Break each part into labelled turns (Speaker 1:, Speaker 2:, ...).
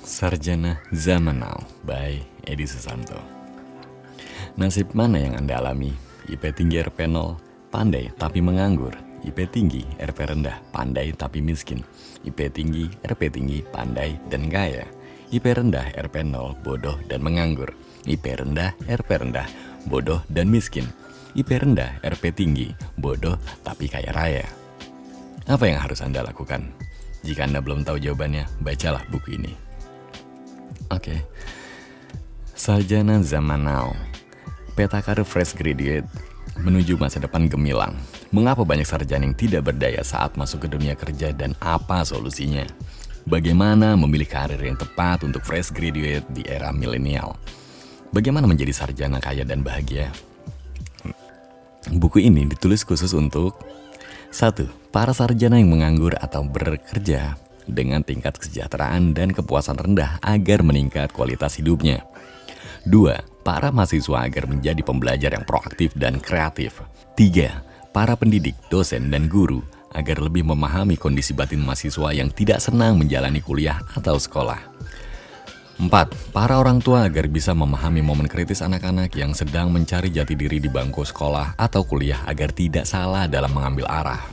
Speaker 1: Sarjana Zaman Now by Edi Susanto. Nasib mana yang Anda alami? IP tinggi RP 0, pandai tapi menganggur. IP tinggi RP rendah, pandai tapi miskin. IP tinggi RP tinggi, pandai dan kaya. IP rendah RP 0, bodoh dan menganggur. IP rendah RP rendah, bodoh dan miskin. IP rendah RP tinggi, bodoh tapi kaya raya. Apa yang harus Anda lakukan? Jika Anda belum tahu jawabannya, bacalah buku ini. Oke. Sarjana Zaman Now. Peta karir fresh graduate menuju masa depan gemilang. Mengapa banyak sarjana yang tidak berdaya saat masuk ke dunia kerja dan apa solusinya? Bagaimana memilih karir yang tepat untuk fresh graduate di era milenial? Bagaimana menjadi sarjana kaya dan bahagia? Buku ini ditulis khusus untuk 1. Para sarjana yang menganggur atau bekerja dengan tingkat kesejahteraan dan kepuasan rendah agar meningkat kualitas hidupnya. 2. Para mahasiswa agar menjadi pembelajar yang proaktif dan kreatif. 3. Para pendidik, dosen, dan guru agar lebih memahami kondisi batin mahasiswa yang tidak senang menjalani kuliah atau sekolah. 4. Para orang tua agar bisa memahami momen kritis anak-anak yang sedang mencari jati diri di bangku sekolah atau kuliah agar tidak salah dalam mengambil arah.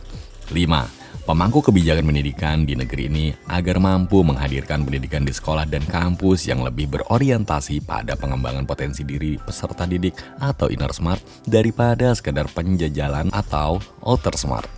Speaker 1: 5. Pemangku kebijakan pendidikan di negeri ini agar mampu menghadirkan pendidikan di sekolah dan kampus yang lebih berorientasi pada pengembangan potensi diri peserta didik atau inner smart daripada sekedar penjajalan atau outer smart.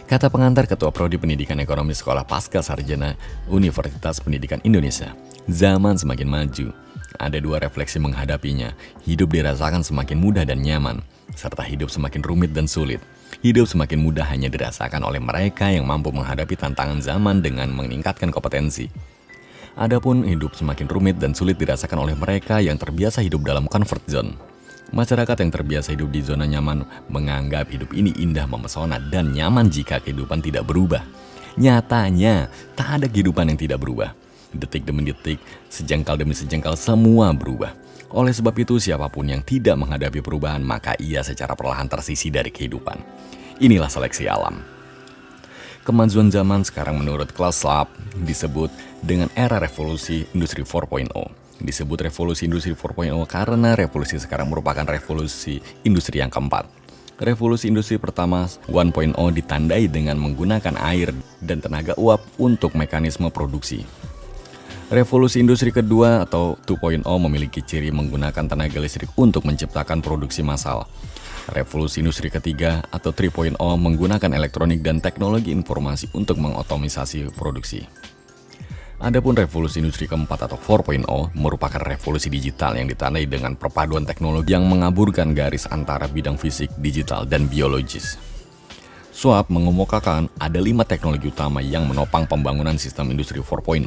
Speaker 1: Kata pengantar Ketua Prodi Pendidikan Ekonomi Sekolah Pasca Sarjana Universitas Pendidikan Indonesia. Zaman semakin maju. Ada dua refleksi menghadapinya. Hidup dirasakan semakin mudah dan nyaman, serta hidup semakin rumit dan sulit. Hidup semakin mudah hanya dirasakan oleh mereka yang mampu menghadapi tantangan zaman dengan meningkatkan kompetensi. Adapun hidup semakin rumit dan sulit dirasakan oleh mereka yang terbiasa hidup dalam comfort zone. Masyarakat yang terbiasa hidup di zona nyaman menganggap hidup ini indah memesona dan nyaman jika kehidupan tidak berubah. Nyatanya, tak ada kehidupan yang tidak berubah. Detik demi detik, sejengkal demi sejengkal, semua berubah. Oleh sebab itu, siapapun yang tidak menghadapi perubahan, maka ia secara perlahan tersisih dari kehidupan. Inilah seleksi alam. Kemajuan zaman sekarang menurut Klaus Schwab disebut dengan era revolusi industri 4.0. Disebut revolusi industri 4.0 karena revolusi sekarang merupakan revolusi industri yang keempat. Revolusi industri pertama 1.0 ditandai dengan menggunakan air dan tenaga uap untuk mekanisme produksi. Revolusi industri kedua atau 2.0 memiliki ciri menggunakan tenaga listrik untuk menciptakan produksi massal. Revolusi industri ketiga atau 3.0 menggunakan elektronik dan teknologi informasi untuk mengotomisasi produksi. Adapun revolusi industri keempat atau 4.0 merupakan revolusi digital yang ditandai dengan perpaduan teknologi yang mengaburkan garis antara bidang fisik, digital, dan biologis. Schwab mengemukakan ada 5 teknologi utama yang menopang pembangunan sistem industri 4.0,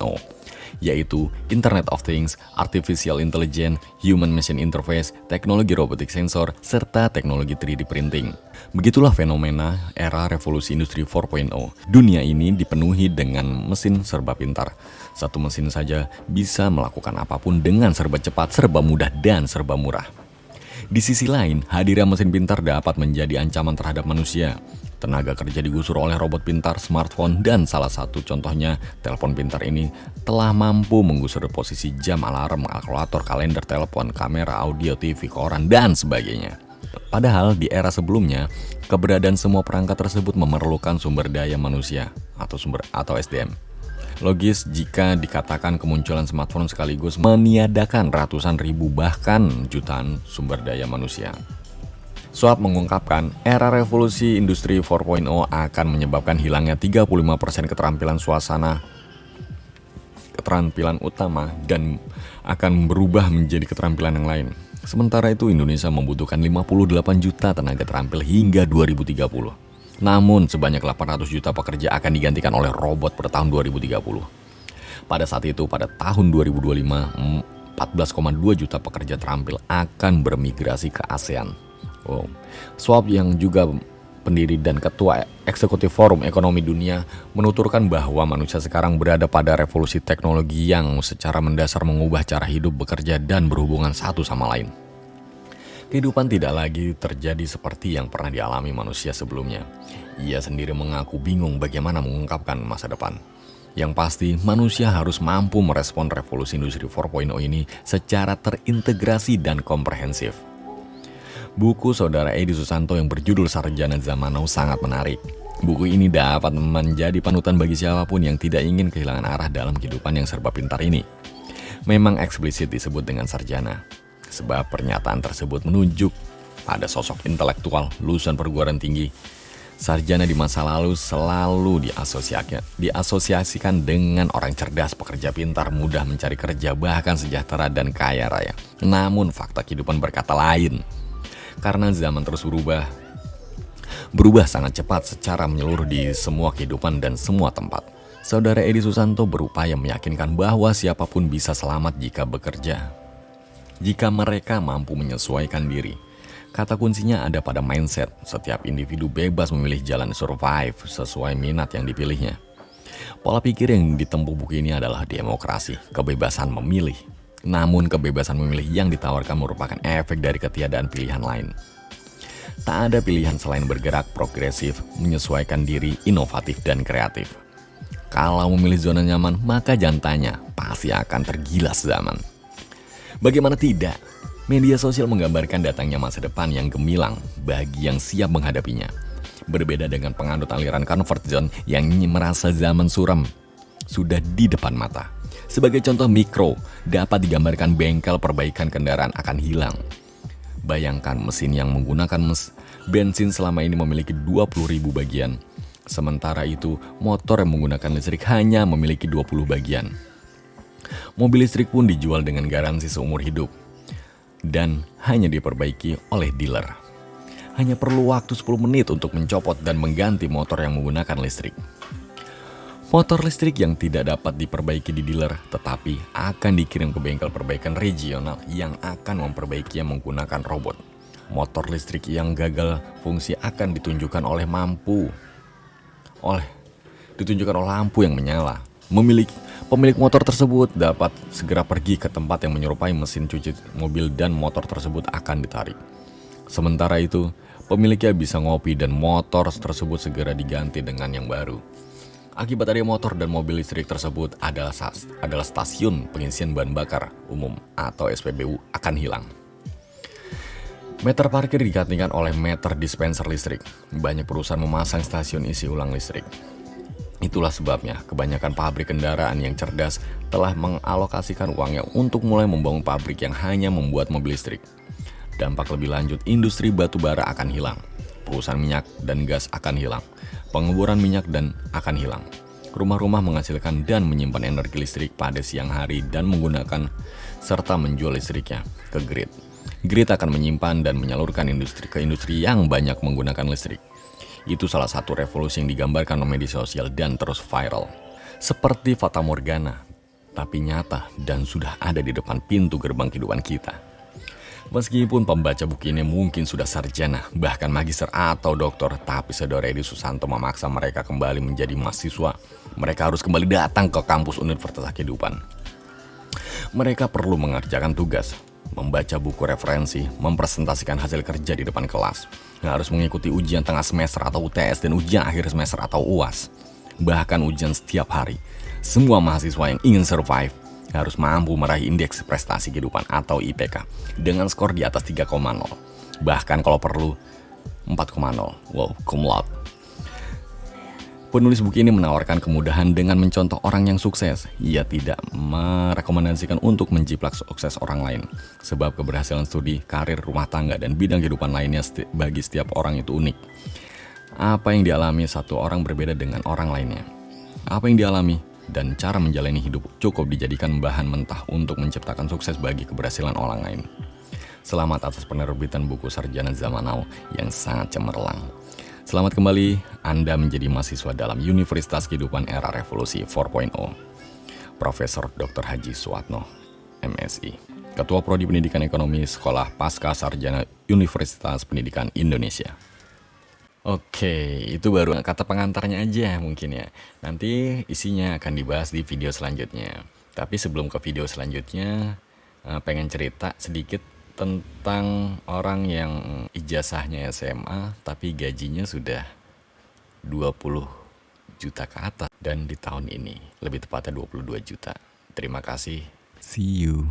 Speaker 1: yaitu Internet of Things, Artificial Intelligence, Human Machine Interface, teknologi robotik sensor, serta teknologi 3D printing. Begitulah fenomena era revolusi industri 4.0. Dunia ini dipenuhi dengan mesin serba pintar. Satu mesin saja bisa melakukan apapun dengan serba cepat, serba mudah, dan serba murah. Di sisi lain, hadirnya mesin pintar dapat menjadi ancaman terhadap manusia. Tenaga kerja digusur oleh robot pintar, smartphone, dan salah satu contohnya, telepon pintar ini telah mampu menggusur posisi jam, alarm, kalkulator, kalender, telepon, kamera, audio, TV, koran, dan sebagainya. Padahal di era sebelumnya, keberadaan semua perangkat tersebut memerlukan sumber daya manusia atau SDM. Logis jika dikatakan kemunculan smartphone sekaligus meniadakan ratusan ribu bahkan jutaan sumber daya manusia. Schwab mengungkapkan, era revolusi industri 4.0 akan menyebabkan hilangnya 35% keterampilan utama dan akan berubah menjadi keterampilan yang lain. Sementara itu, Indonesia membutuhkan 58 juta tenaga terampil hingga 2030. Namun, sebanyak 800 juta pekerja akan digantikan oleh robot pada tahun 2030. Pada saat itu, pada tahun 2025, 14,2 juta pekerja terampil akan bermigrasi ke ASEAN. Schwab yang juga pendiri dan ketua eksekutif Forum Ekonomi Dunia menuturkan bahwa manusia sekarang berada pada revolusi teknologi yang secara mendasar mengubah cara hidup, bekerja, dan berhubungan satu sama lain. Kehidupan tidak lagi terjadi seperti yang pernah dialami manusia sebelumnya. Ia sendiri mengaku bingung bagaimana mengungkapkan masa depan. Yang pasti, manusia harus mampu merespon revolusi industri 4.0 ini secara terintegrasi dan komprehensif. Buku saudara Edi Susanto yang berjudul Sarjana Zaman Now sangat menarik. Buku ini dapat menjadi panutan bagi siapapun yang tidak ingin kehilangan arah dalam kehidupan yang serba pintar ini. Memang eksplisit disebut dengan sarjana, sebab pernyataan tersebut menunjuk pada sosok intelektual lulusan perguruan tinggi. Sarjana di masa lalu selalu diasosiasikan dengan orang cerdas, pekerja pintar, mudah mencari kerja, bahkan sejahtera dan kaya raya. Namun fakta kehidupan berkata lain. Karena zaman terus berubah sangat cepat secara menyeluruh di semua kehidupan dan semua tempat. Saudara Edi Susanto berupaya meyakinkan bahwa siapapun bisa selamat jika bekerja, jika mereka mampu menyesuaikan diri. Kata kuncinya ada pada mindset. Setiap individu bebas memilih jalan survive sesuai minat yang dipilihnya. Pola pikir yang ditempuh buku ini adalah demokrasi, kebebasan memilih. Namun kebebasan memilih yang ditawarkan merupakan efek dari ketiadaan pilihan lain. Tak ada pilihan selain bergerak progresif, menyesuaikan diri, inovatif, dan kreatif. Kalau memilih zona nyaman, maka jantanya pasti akan tergilas zaman. Bagaimana tidak? Media sosial menggambarkan datangnya masa depan yang gemilang bagi yang siap menghadapinya. Berbeda dengan penganut aliran comfort zone yang merasa zaman suram sudah di depan mata. Sebagai contoh mikro, dapat digambarkan bengkel perbaikan kendaraan akan hilang. Bayangkan mesin yang menggunakan bensin selama ini memiliki 20.000 bagian. Sementara itu, motor yang menggunakan listrik hanya memiliki 20 bagian. Mobil listrik pun dijual dengan garansi seumur hidup dan hanya diperbaiki oleh dealer. Hanya perlu waktu 10 menit untuk mencopot dan mengganti motor yang menggunakan listrik. Motor listrik yang tidak dapat diperbaiki di dealer tetapi akan dikirim ke bengkel perbaikan regional yang akan memperbaikinya menggunakan robot. Motor listrik yang gagal fungsi akan ditunjukkan oleh lampu yang menyala. Pemilik motor tersebut dapat segera pergi ke tempat yang menyerupai mesin cuci mobil dan motor tersebut akan ditarik. Sementara itu, pemiliknya bisa ngopi dan motor tersebut segera diganti dengan yang baru. Akibat dari motor dan mobil listrik tersebut adalah stasiun pengisian bahan bakar umum atau SPBU akan hilang. Meter parkir digantikan oleh meter dispenser listrik. Banyak perusahaan memasang stasiun isi ulang listrik. Itulah sebabnya kebanyakan pabrik kendaraan yang cerdas telah mengalokasikan uangnya untuk mulai membangun pabrik yang hanya membuat mobil listrik. Dampak lebih lanjut, industri batu bara akan hilang. Perusahaan minyak dan gas akan hilang. Pengeboran minyak dan akan hilang. Rumah-rumah menghasilkan dan menyimpan energi listrik pada siang hari dan menggunakan serta menjual listriknya ke grid. Grid akan menyimpan dan menyalurkan ke industri yang banyak menggunakan listrik. Itu salah satu revolusi yang digambarkan oleh media sosial dan terus viral. Seperti fata morgana, tapi nyata dan sudah ada di depan pintu gerbang kehidupan kita. Meskipun pembaca buku ini mungkin sudah sarjana, bahkan magister atau doktor, tapi saudara Edi Susanto memaksa mereka kembali menjadi mahasiswa. Mereka harus kembali datang ke kampus Universitas Kehidupan. Mereka perlu mengerjakan tugas, membaca buku referensi, mempresentasikan hasil kerja di depan kelas. Harus mengikuti ujian tengah semester atau UTS dan ujian akhir semester atau UAS. Bahkan ujian setiap hari. Semua mahasiswa yang ingin survive harus mampu meraih indeks prestasi kehidupan atau IPK dengan skor di atas 3,0. Bahkan kalau perlu 4,0. Wow, cum laude. Penulis buku ini menawarkan kemudahan dengan mencontoh orang yang sukses. Ia tidak merekomendasikan untuk menjiplak sukses orang lain. Sebab keberhasilan studi, karir, rumah tangga, dan bidang kehidupan lainnya bagi setiap orang itu unik. Apa yang dialami satu orang berbeda dengan orang lainnya. Apa yang dialami dan cara menjalani hidup cukup dijadikan bahan mentah untuk menciptakan sukses bagi keberhasilan orang lain. Selamat atas penerbitan buku Sarjana Zaman Now yang sangat cemerlang. Selamat kembali, Anda menjadi mahasiswa dalam Universitas Kehidupan Era Revolusi 4.0. Profesor Dr. Haji Suatno, MSI, Ketua Prodi Pendidikan Ekonomi Sekolah Pasca Sarjana Universitas Pendidikan Indonesia. Oke, itu baru kata pengantarnya aja mungkin ya. Nanti isinya akan dibahas di video selanjutnya. Tapi sebelum ke video selanjutnya, pengen cerita sedikit tentang orang yang ijazahnya SMA tapi gajinya sudah 20 juta ke atas. Dan di tahun ini, lebih tepatnya 22 juta. Terima kasih. See you.